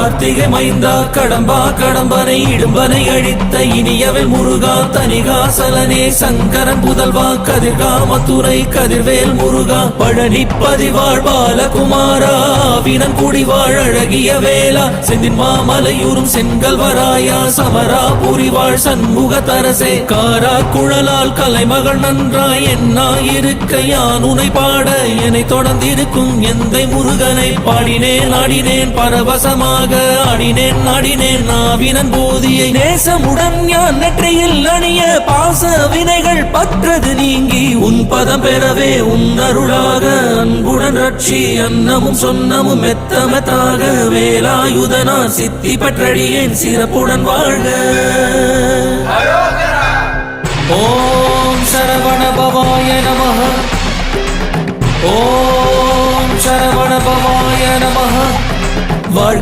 கார்த்திகை மைந்தா கடம்பா கடம்பனை இடும்பனை அழித்த இனியவள் முருகா தனிகாசலனே சங்கரன் புதல்வா கதிர்காமத்துறை கதிர்வேல் முருகா பழனி பதிவாழ் பாலகுமாரா வினன் குடிவாழ் அழகிய வேளா செந்தின் மாமலையூரும் செங்கல்வராயா சமரா புரிவாழ் சண்முக தரசே காரா குழலால் கலைமகள் நன்றாய் என்னாயிருக்க யான் உனை பாட என்னை தொடர்ந்திருக்கும் எந்தை முருகனை பாடினேன் ஆடினேன் பரவசமாக ஆடினேன் ஆடினேன் நாவினன் போதியை நேசமுடன் யான் நெற்றியில் அணிய பாச வினைகள் பற்றது நீங்கி உன் பதம் பெறவே உன் அருளாக அன்புடன் ரட்சி அன்னமும் சொன்னமும் மெத்தமெத்தாக வேலாயுதனா சித்தி பற்றடியேன் சிறப்புடன் வாழ்க. ஓம் சரவண பவாய நமஹ. ஓம் சரவண பவாய நமஹ. வாழ்க